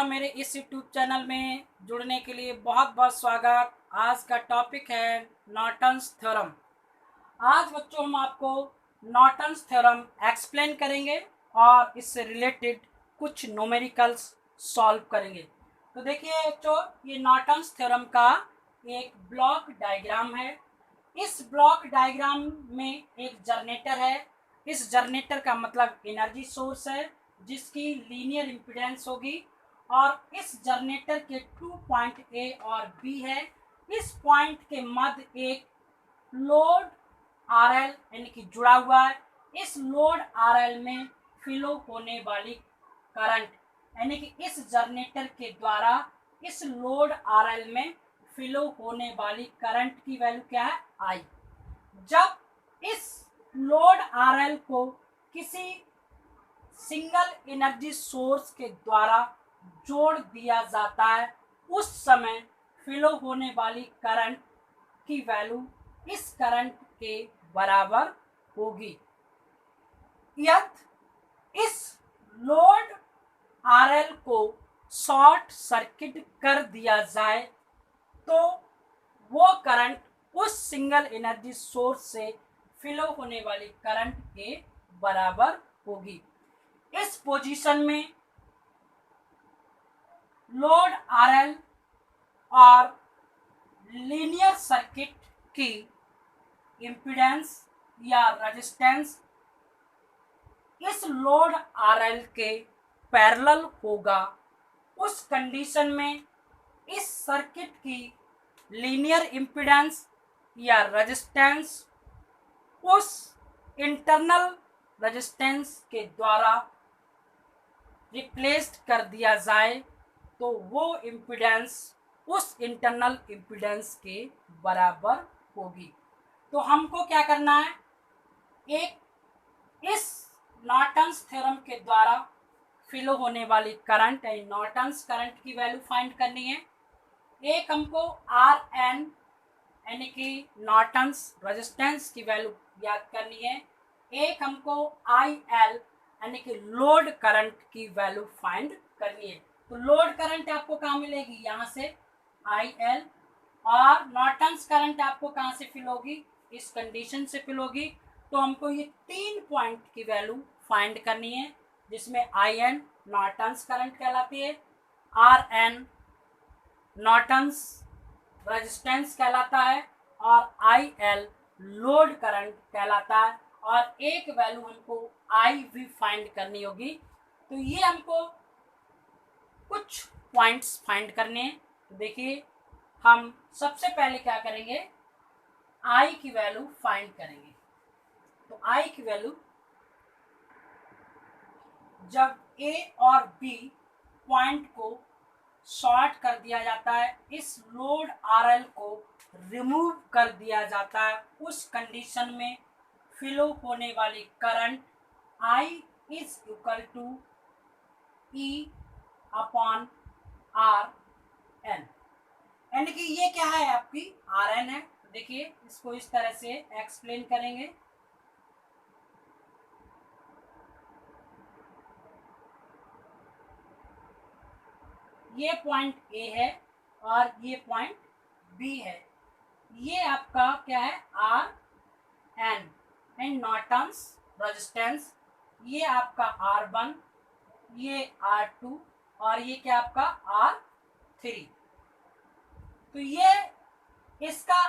मेरे इस YouTube channel में जुड़ने के लिए बहुत बहुत स्वागत। आज का टॉपिक है नॉर्टन्स थ्योरम। आज बच्चों हम आपको नॉर्टन्स थ्योरम एक्सप्लेन करेंगे और इससे रिलेटेड कुछ न्यूमेरिकल्स सॉल्व करेंगे। तो देखिए बच्चों, ये नॉर्टन्स थ्योरम का एक ब्लॉक डायग्राम है। इस ब्लॉक डायग्राम में एक जनरेटर है। इस जनरेटर का मतलब एनर्जी सोर्स है जिसकी लीनियर इम्पीडेंस होगी, और इस जनरेटर के 2 पॉइंट ए और बी है। इस पॉइंट के मध्य एक लोड आर एल यानी कि जुड़ा हुआ है। इस लोड आर एल में फ्लो होने वाली करंट यानी कि इस जनरेटर के द्वारा इस लोड आर एल में फ्लो होने वाली करंट की वैल्यू क्या है, आई। जब इस लोड आर एल को किसी सिंगल एनर्जी सोर्स के द्वारा जोड़ दिया जाता है, उस समय फ्लो होने वाली करंट की वैल्यू इस करंट के बराबर होगी। यदि इस लोड आरएल को शॉर्ट सर्किट कर दिया जाए तो वो करंट उस सिंगल एनर्जी सोर्स से फ्लो होने वाली करंट के बराबर होगी। इस पोजीशन में लोड आरएल और लीनियर सर्किट की इम्पीडेंस या रेजिस्टेंस इस लोड आरएल के पैरेलल होगा। उस कंडीशन में इस सर्किट की लीनियर इम्पीडेंस या रेजिस्टेंस उस इंटरनल रेजिस्टेंस के द्वारा रिप्लेस्ड कर दिया जाए तो वो इम्पीडेंस उस इंटरनल इम्पीडेंस के बराबर होगी। तो हमको क्या करना है, एक इस नॉर्टन्स थ्योरम के द्वारा फ्लो होने वाली करंट यानी नॉर्टन्स करंट की वैल्यू फाइंड करनी है। एक हमको आर एन यानी कि नॉर्टन्स रेजिस्टेंस की वैल्यू याद करनी है। एक हमको आई एल यानी कि लोड करंट की वैल्यू फाइंड करनी है। तो लोड करंट आपको कहाँ मिलेगी, यहाँ से आई एल, और नॉर्टन्स करंट आपको कहाँ से फिल होगी, इस कंडीशन से फिल होगी। तो हमको ये 3 पॉइंट की वैल्यू फाइंड करनी है, जिसमें आई एन नॉर्टन्स करंट कहलाती है, आर एन नॉर्टन्स रेजिस्टेंस कहलाता है, और आई एल लोड करंट कहलाता है, और एक वैल्यू हमको आई भी फाइंड करनी होगी। तो ये हमको कुछ पॉइंट्स फाइंड करने हैं। तो देखिए, हम सबसे पहले क्या करेंगे, आई की वैल्यू फाइंड करेंगे। तो आई की वैल्यू जब ए और बी पॉइंट को शॉर्ट कर दिया जाता है, इस लोड आरएल को रिमूव कर दिया जाता है, उस कंडीशन में फ्लो होने वाली current I is equal to E upon R N, यानी कि ये क्या है, आपकी आर एन है। देखिए, इसको इस तरह से एक्सप्लेन करेंगे। ये पॉइंट ए है और ये पॉइंट बी है। ये आपका क्या है, R N and Norton's resistance. ये आपका R1, ये R2, और ये क्या आपका R3। तो ये इसका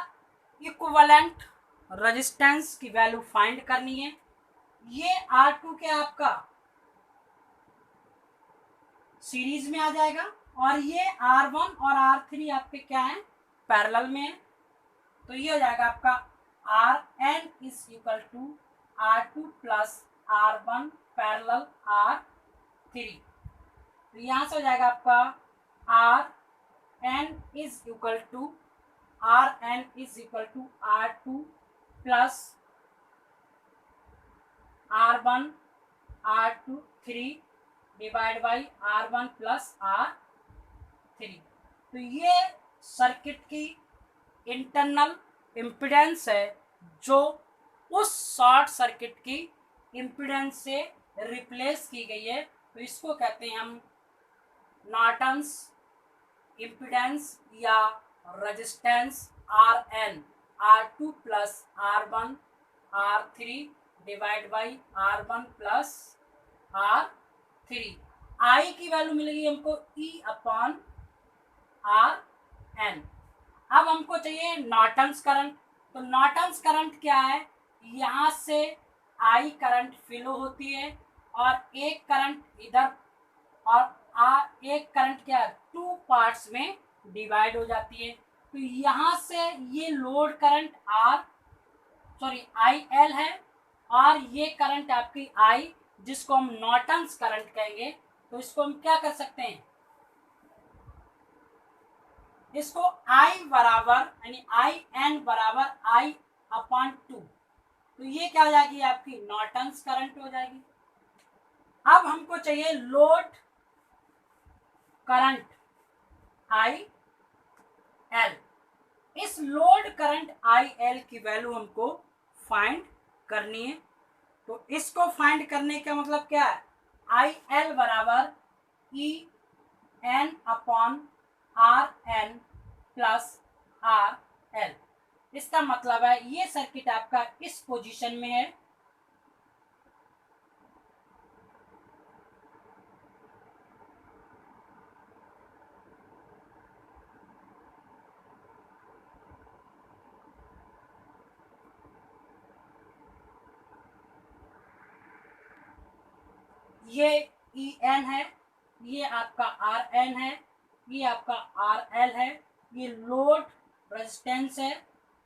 इक्विवेलेंट रेजिस्टेंस की वैल्यू फाइंड करनी है। ये R2 क्या आपका सीरीज में आ जाएगा, और ये R1 और R3 आपके क्या है, पैरेलल में है। तो ये हो जाएगा आपका R N is equal to R2 plus R1 parallel R3। तो यहाँ से हो जाएगा आपका R N is equal to R2 plus R1 R2 3 divide by R1 plus R3। तो ये सर्किट की इंटरनल इम्पीडेंस है जो उस शॉर्ट सर्किट की इम्पीडेंस से रिप्लेस की गई है। तो इसको कहते हैं हम नॉर्टन्स इम्पीडेंस या resistance RN R2 plus R1 R3 divide by R1 plus R3। I की वैल्यू मिलेगी हमको E अपॉन RN। अब हमको चाहिए नॉर्टन्स करंट। तो नॉर्टन्स करंट क्या है, यहाँ से I करंट फ्लो होती है और एक करंट इधर और एक करंट क्या है, टू पार्ट्स में डिवाइड हो जाती है। तो यहाँ से ये लोड करंट IL है और ये करंट आपकी I, जिसको हम नॉर्टन्स करंट कहेंगे। तो इसको हम क्या कर सकते हैं, इसको I बराबर यानी IN बराबर I अपॉन 2, तो ये क्या हो जाएगी, आपकी नॉर्टन्स करंट हो जाएगी। अब हमको चाहिए लोड करंट IL। इस लोड करंट IL की वैल्यू हमको फाइंड करनी है। तो इसको फाइंड करने का मतलब क्या है, IL बराबर EN upon RN plus RL। इसका मतलब है ये सर्किट आपका इस पोजीशन में है, ये EN है, ये आपका RN है, ये आपका RL है, ये लोड रेजिस्टेंस है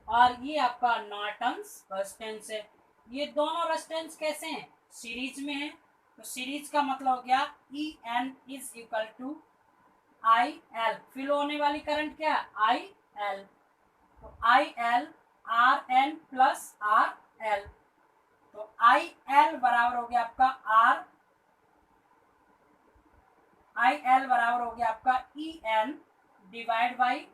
और ये आपका नॉर्टन्स रेजिस्टेंस है। ये दोनों रेजिस्टेंस कैसे हैं, सीरीज में है। तो सीरीज का मतलब हो गया EN is equal to IL, flow होने वाली करंट क्या है IL, तो IL RN प्लस RL। तो IL बराबर हो गया आपका IL बराबर हो गया आपका EN divide by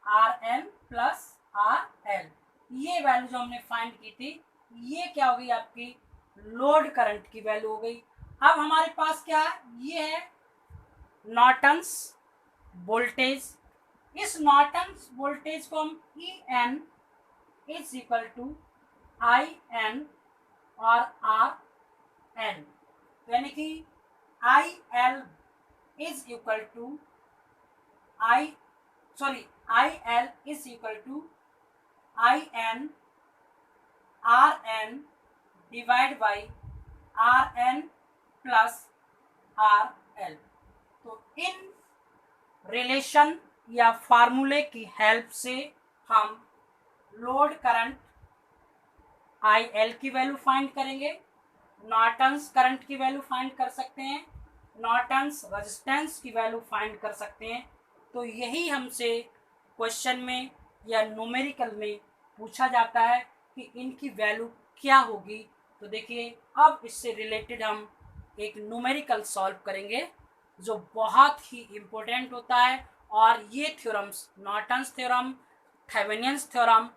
RN plus RL। ये वैल्यू जो हमने फाइंड की थी, ये क्या हो गई, आपकी लोड करंट की वैल्यू हो गई। अब हमारे पास क्या है, ये है नॉर्टन्स वोल्टेज। इस नॉर्टन्स वोल्टेज को हम EN is equal to IN और RN, यानी कि IL is equal to IL is equal to IN RN divide by RN plus RL। तो इन रिलेशन या फार्मूले की हेल्प से हम लोड करंट IL की वैल्यू फाइंड करेंगे, नॉर्टन्स करंट की वैल्यू फाइंड कर सकते हैं, नॉर्टन्स रेजिस्टेंस की वैल्यू फाइंड कर सकते हैं। तो यही हमसे क्वेश्चन में या न्यूमेरिकल में पूछा जाता है कि इनकी वैल्यू क्या होगी। तो देखिए, अब इससे रिलेटेड हम एक न्यूमेरिकल सॉल्व करेंगे जो बहुत ही इम्पोर्टेंट होता है। और ये थ्योरम्स नॉर्टन्स थ्योरम, थेवेनियंस थ्योरम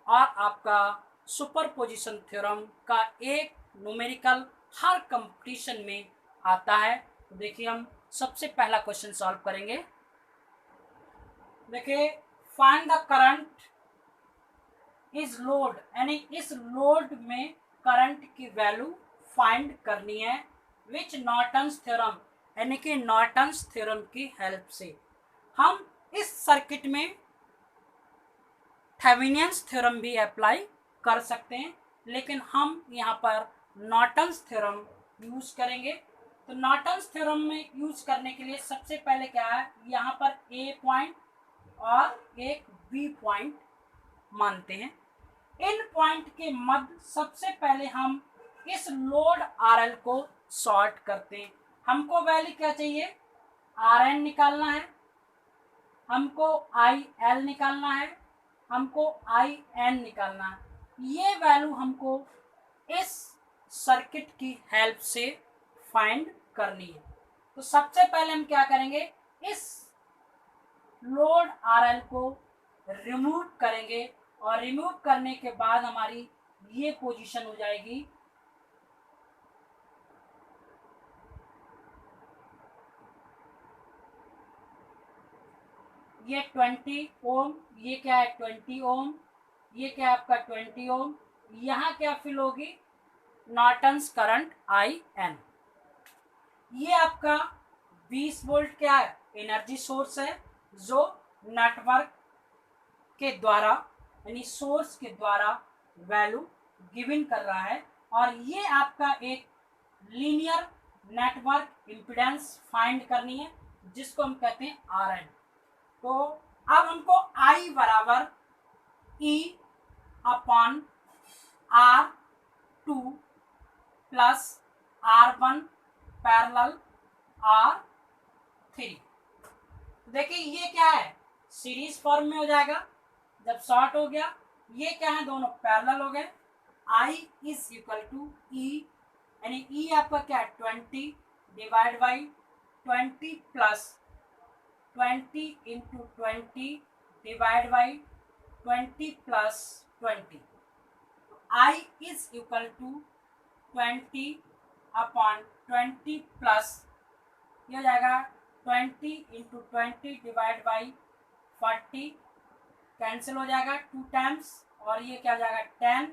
और आपका सुपरपोजिशन थ्योरम का एक न्यूमेरिकल हर कंपटीशन में आता है। तो देखिए, हम सबसे पहला क्वेश्चन सॉल्व करेंगे। देखिए, find the current is load, यानी इस लोड में करंट की वैल्यू फाइंड करनी है विच नॉर्टन्स थ्योरम, यानी कि नॉर्टन्स थ्योरम की हेल्प से। हम इस सर्किट में थेवेनियंस थ्योरम भी अप्लाई कर सकते हैं, लेकिन हम यहाँ पर नॉर्टन्स थ्योरम यूज करेंगे। तो नॉर्टन्स थ्योरम में यूज करने के लिए सबसे पहले क्या है, यहाँ पर A पॉइंट और एक B पॉइंट मानते हैं। इन पॉइंट के मध्य सबसे पहले हम इस लोड RL को शॉर्ट करते हैं। हमको वैल्यू क्या चाहिए, RN निकालना है, हमको IL निकालना है, हमको IN निकालना है। ये वैल्यू हमको इस सर्किट की हेल्प से फाइंड करनी है। तो सबसे पहले हम क्या करेंगे, इस लोड RL को रिमूव करेंगे और रिमूव करने के बाद हमारी ये पोजीशन हो जाएगी ये 20 ओम, ये क्या है 20 ओम, ये क्या है आपका 20 ओम, यहाँ क्या फिल होगी नॉर्टन्स करंट आई एन। ये आपका 20 वोल्ट क्या है एनर्जी सोर्स है जो नेटवर्क के द्वारा यानी सोर्स के द्वारा वैल्यू गिवन कर रहा है। और ये आपका एक लीनियर नेटवर्क इम्पीडेंस फाइंड करनी है जिसको हम कहते हैं आर एन। तो अब हमको आई बराबर E upon R two plus R one parallel R three. देखिए ये क्या है सीरीज फॉर्म में हो जाएगा, जब शॉर्ट हो गया ये क्या है दोनों पैरेलल हो गए। I is equal to E यानी ई आपका क्या है 20 divide by 20 plus 20 into 20 divide by 20 plus 20। I is equal to 20 upon 20 plus ये हो जाएगा 20 इंटू 20 डिवाइड बाई 40 कैंसिल हो जाएगा 2 टाइम्स और ये क्या हो जाएगा 10।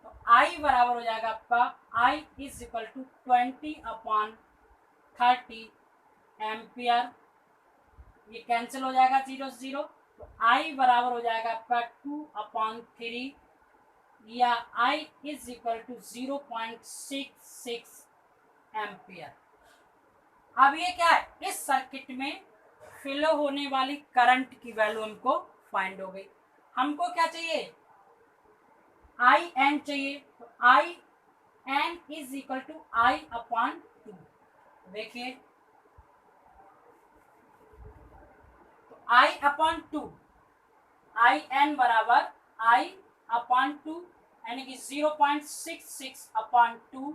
तो I बराबर हो जाएगा आपका I is equal to 20 upon 30 ampere, ये कैंसिल हो जाएगा 0 0। तो I बराबर हो जाएगा आपका 2 अपॉन 3 या I is equal to 0.66 ampere. अब ये क्या है इस सर्किट में फ्लो होने वाली करंट की वैल्यू हमको फाइंड हो गई। हमको क्या चाहिए आई एन चाहिए। तो I N is equal to I upon 2। देखिए तो आई अपॉन 2 आई एन बराबर आई अपॉन 2 यानी कि 0.66 अपॉन 2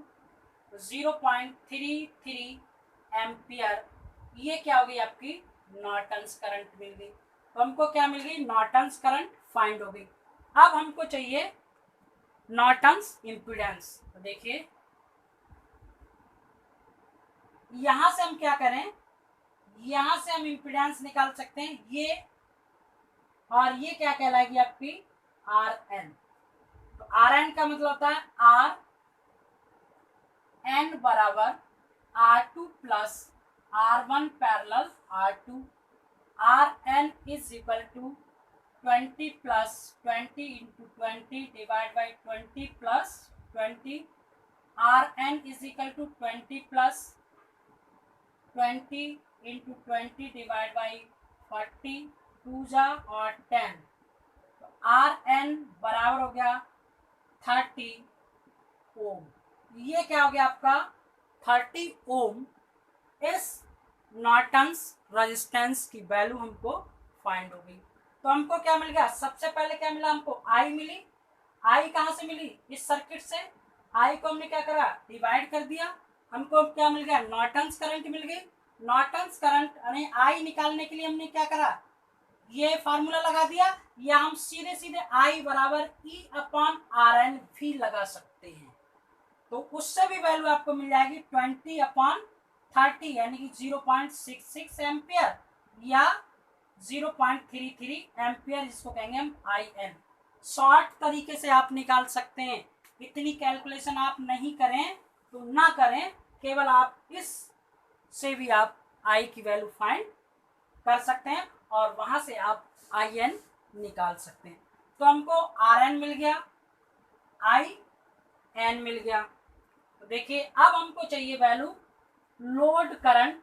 0.33 एम्पियर। ये क्या हो गई आपकी नॉर्टन्स करंट मिल गई। तो हमको क्या मिल गई नॉर्टन्स करंट फाइंड हो गई। अब हमको चाहिए नॉर्टन्स इम्पीडेंस। तो देखिए यहां से हम क्या करें यहां से हम इम्पीडेंस निकाल सकते हैं ये और ये क्या कहलाएगी आपकी आर एन। तो आर एन का मतलब होता है आर एन बराबर R two plus R one parallel R two. R N is equal to 20 plus 20 into 20 divide by 20 plus 20। R N is equal to 20 plus 20 into 20 divide by 40 2 जा और 10। तो R N बराबर हो गया 30 ओम। ये क्या हो गया आपका 30 ओम। इस नॉर्टन्स रेजिस्टेंस की वैल्यू हमको फाइंड हो गई। तो हमको क्या मिल गया सबसे पहले क्या मिला हमको आई मिली। आई कहाँ से मिली इस सर्किट से। आई को हमने क्या करा डिवाइड कर दिया, हमको क्या मिल गया नॉर्टन्स करंट मिल गई। नॉर्टन्स करंट यानी आई निकालने के लिए हमने क्या करा ये फार्मूला लगा दिया, या हम सीधे सीधे आई बराबर ई अपॉन आर एन भी लगा सकते हैं। तो उससे भी वैल्यू आपको मिल जाएगी 20 अपॉन 30 यानी कि 0.66 एम्पियर या 0.33 एम्पियर जिसको कहेंगे हम आई एन। शॉर्ट तरीके से आप निकाल सकते हैं, इतनी कैलकुलेशन आप नहीं करें तो ना करें, केवल आप इस से भी आप आई की वैल्यू फाइंड कर सकते हैं और वहां से आप आई एन निकाल सकते हैं। तो हमको आर एन मिल गया आई एन मिल गया। तो देखिए अब हमको चाहिए value load current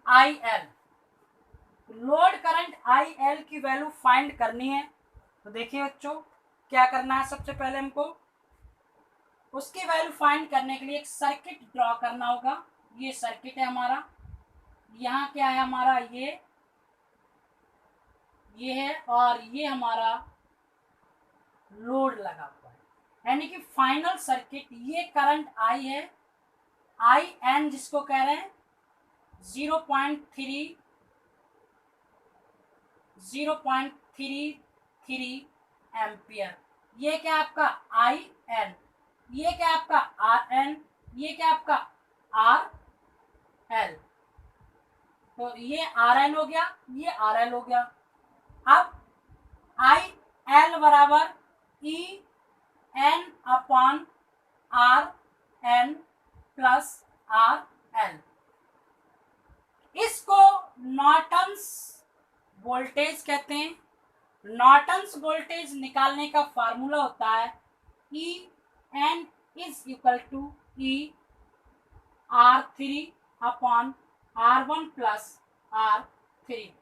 I L. Load current I L की वैल्यू फाइंड करनी है। तो देखिए बच्चों क्या करना है सबसे पहले हमको उसकी वैल्यू फाइंड करने के लिए एक सर्किट ड्रॉ करना होगा। ये सर्किट है हमारा, यहाँ क्या है हमारा ये है और ये हमारा लोड लगा हुआ है, यानी कि फाइनल सर्किट ये करंट आई है आई एन जिसको कह रहे हैं 0.33 एम्पियर। ये क्या आपका आई एन, ये क्या आपका आर एन, ये क्या आपका आर एल। तो ये आर एन हो गया, ये आर एल हो गया। अब आई एल बराबर E N upon R N plus R L. इसको नॉर्टन्स वोल्टेज कहते हैं। नॉर्टन्स वोल्टेज निकालने का फार्मूला होता है E N is equal to E R three upon R one plus R three.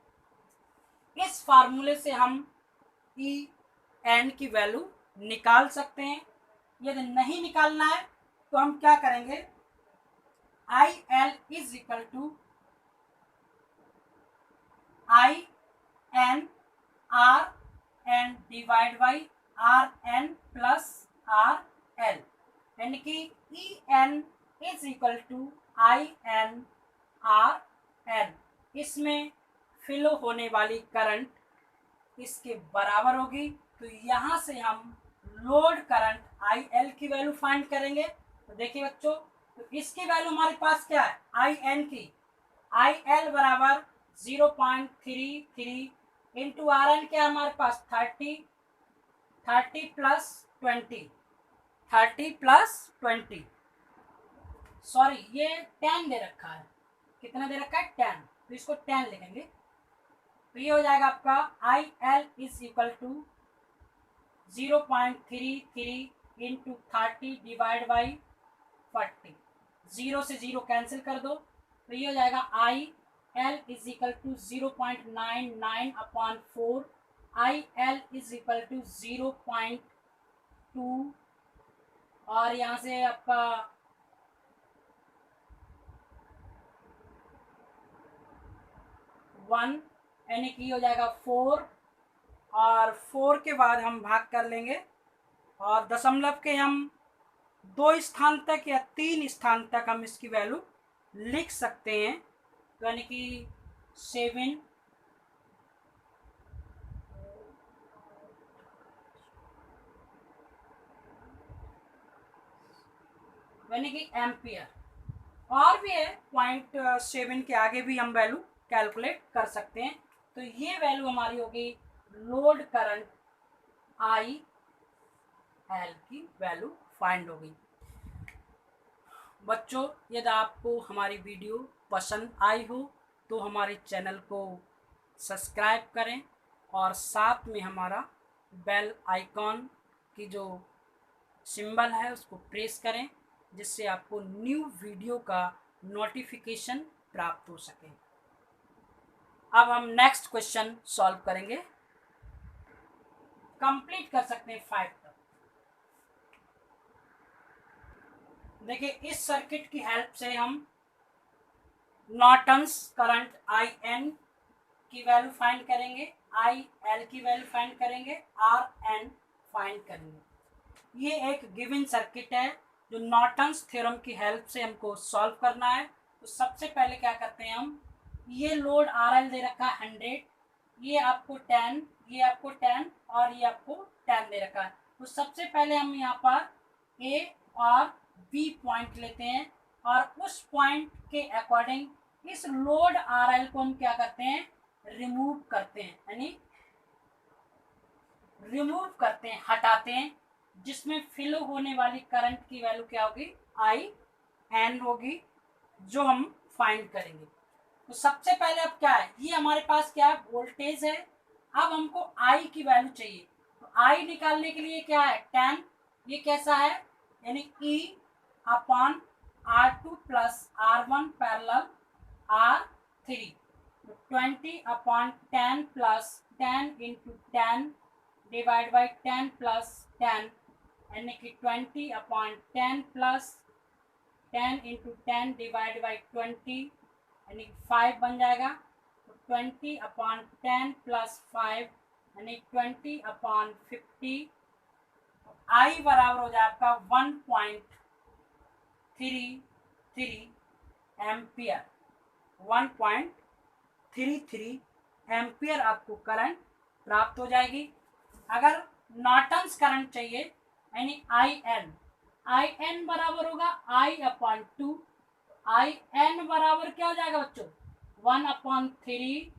इस फार्मूले से हम ई एन की वैल्यू निकाल सकते हैं। यदि नहीं निकालना है तो हम क्या करेंगे, I L is equal to I N R N divide by R N plus R L, यानी कि E N is equal to I N R N. इसमें फ्लो होने वाली करंट इसके बराबर होगी। तो यहाँ से हम लोड करंट आई एल की वैल्यू फाइंड करेंगे। तो देखिए बच्चों, तो इसकी वैल्यू हमारे पास क्या है, आई एन की, आई एल बराबर 0.33 इंटू आर एन क्या है हमारे पास 30 प्लस 20, सॉरी ये 10 दे रखा है। कितना दे रखा है, 10, तो इसको 10 लिखेंगे। तो ये हो जाएगा आपका I L is equal to 0.33 into 30 divide by 40। 0 से 0 कैंसिल कर दो, तो ये हो जाएगा I L is equal to 0.99 upon 4। I L is equal to 0.2 और यहाँ से आपका 1 यानी कि हो जाएगा 4, और 4 के बाद हम भाग कर लेंगे और दशमलव के हम 2 स्थान तक या 3 स्थान तक हम इसकी वैल्यू लिख सकते हैं। तो यानी कि 7 यानी कि एम्पियर, और भी है 0.7 के आगे भी हम वैल्यू कैलकुलेट कर सकते हैं। तो ये वैल्यू हमारी होगी लोड करंट आई एल की वैल्यू फाइंड होगी। बच्चों, यदि आपको हमारी वीडियो पसंद आई हो तो हमारे चैनल को सब्सक्राइब करें और साथ में हमारा बेल आइकॉन की जो सिंबल है उसको प्रेस करें, जिससे आपको न्यू वीडियो का नोटिफिकेशन प्राप्त हो सके। अब हम नेक्स्ट क्वेश्चन सॉल्व करेंगे, कंप्लीट कर सकते हैं 5 तक। देखिए, इस सर्किट की हेल्प से हम नॉर्टन्स करंट आई एन की वैल्यू फाइंड करेंगे, आई एल की वैल्यू फाइंड करेंगे, आर एन फाइंड करेंगे। ये एक गिवन सर्किट है जो नॉर्टन्स थ्योरम की हेल्प से हमको सॉल्व करना है। तो सबसे पहले क्या करते हैं हम, ये लोड आर एल दे रखा है 100, ये आपको 10, ये आपको 10 और ये आपको 10 दे रखा है। तो सबसे पहले हम यहाँ पर ए और बी पॉइंट लेते हैं और उस पॉइंट के अकॉर्डिंग इस लोड आर एल को हम क्या करते हैं, रिमूव करते हैं, यानी रिमूव करते हैं, हटाते हैं, जिसमें फ्लो होने वाली करंट की वैल्यू क्या होगी, आई एन होगी, जो हम फाइंड करेंगे। तो सबसे पहले अब क्या है, ये हमारे पास क्या है, वोल्टेज है। अब हमको आई की वैल्यू चाहिए। तो आई निकालने के लिए क्या है, 10, ये कैसा है, यानी ई upon R2 plus R1 parallel R3। 20 upon 10 plus 10 into 10 divide by 10 plus 10, यानी कि 20 upon 10 plus 10 into 10 divide by 20, यानी 5 बन जाएगा। तो 20 अपॉन 10 प्लस 5 यानी 20 अपॉन 50। आई बराबर हो जाए आपका 1.33 एम्पियर। 1.33 एम्पियर आपको करंट प्राप्त हो जाएगी। अगर नॉर्टन्स करंट चाहिए यानी आई एन बराबर होगा आई अपॉन 2। आई एन बराबर क्या हो जाएगा बच्चों, 1/3,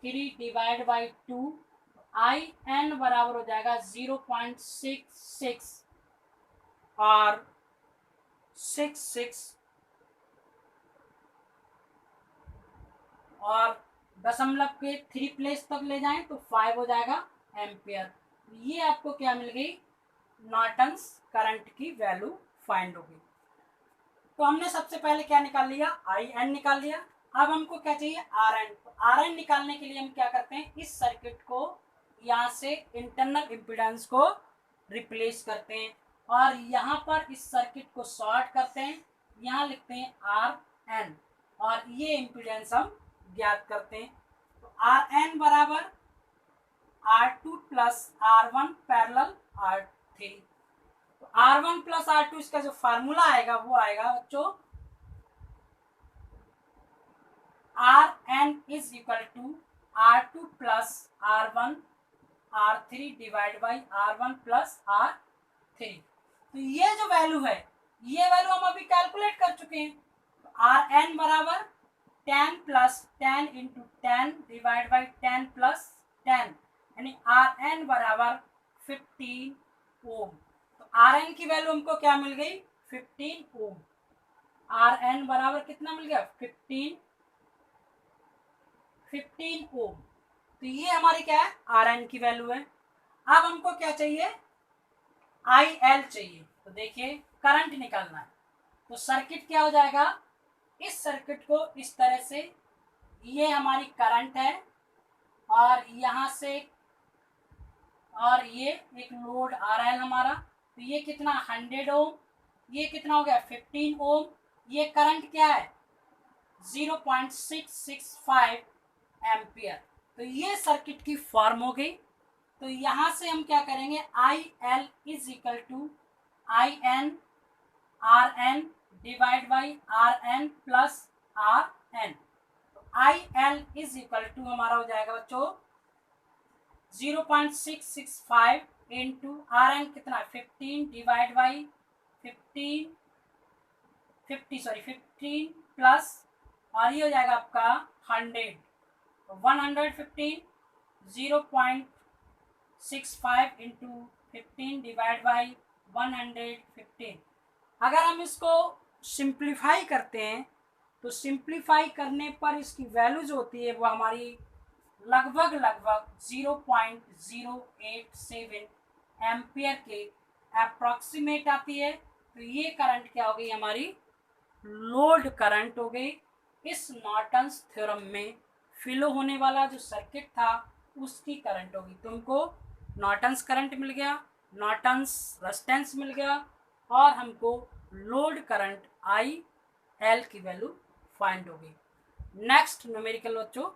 3 डिवाइड बाई 2, आई एन बराबर हो जाएगा 0.66 और 66 और दशमलव के 3 प्लेस तक ले जाएं तो 5 हो जाएगा एम्पियर। ये आपको क्या मिल गई, नॉर्टन्स करंट की वैल्यू फाइंड होगी। तो हमने सबसे पहले क्या निकाल लिया, आई एन निकाल लिया। अब हमको क्या चाहिए, आर एन। तो आर एन निकालने के लिए हम क्या करते हैं, इस सर्किट को यहाँ से इंटरनल इम्पिडेंस को रिप्लेस करते हैं और यहाँ पर इस सर्किट को शॉर्ट करते हैं, यहाँ लिखते हैं आर एन और ये इम्पिडेंस हम ज्ञात करते हैं। तो आर एन बराबर R2 plus R1 parallel R3। तो R1 प्लस R2 इसका जो फार्मूला आएगा वो आएगा बच्चों Rn is equal to R2 plus R1 R3 divide by R1 plus R3। तो ये जो वैल्यू है, ये वैल्यू हम अभी कैलकुलेट कर चुके हैं। तो Rn बराबर 10 plus 10 into 10 divide by 10 plus 10 यानी Rn बराबर 15 ओम। तो Rn की वैल्यू हमको क्या मिल गई, 15 ओम। Rn बराबर कितना मिल गया, 15 ओम। तो ये हमारी क्या है, Rn की वैल्यू है। अब हमको क्या चाहिए, IL चाहिए। तो देखिए करंट निकालना है, तो सर्किट क्या हो जाएगा, इस सर्किट को इस तरह से, ये हमारी करंट है और यहाँ से और ये एक लोड आ रहा है हमारा। तो ये कितना 100 ओम, ये कितना हो गया 15 ओम। ये करंट क्या है 0.665 एम्पियर। तो ये सर्किट की फॉर्म हो गई। तो यहाँ से हम क्या करेंगे, I L is equal to I N R N divide by R N plus R N. I L is equal to हमारा हो जाएगा बच्चों 0.665 इंटू आर एन कितना 15 डिवाइड बाई 15 प्लस और ये हो जाएगा आपका 100, 115 0.65 इंटू 15 डिवाइड बाई 115। अगर हम इसको सिंप्लीफाई करते हैं तो सिंप्लीफाई करने पर इसकी वैल्यू जो होती है वो हमारी लगभग 0.087 एम्पियर के अप्रॉक्सीमेट आती है। तो ये करंट क्या हो गई, हमारी लोड करंट हो गई। इस नॉर्टन्स थ्योरम में फिलो होने वाला जो सर्किट था उसकी करंट होगी। तुमको नॉर्टन्स करंट मिल गया, नॉर्टन्स रेजिस्टेंस मिल गया और हमको लोड करंट आई एल की वैल्यू फाइंड हो गई। नेक्स्ट न्यूमेरिकल बच्चों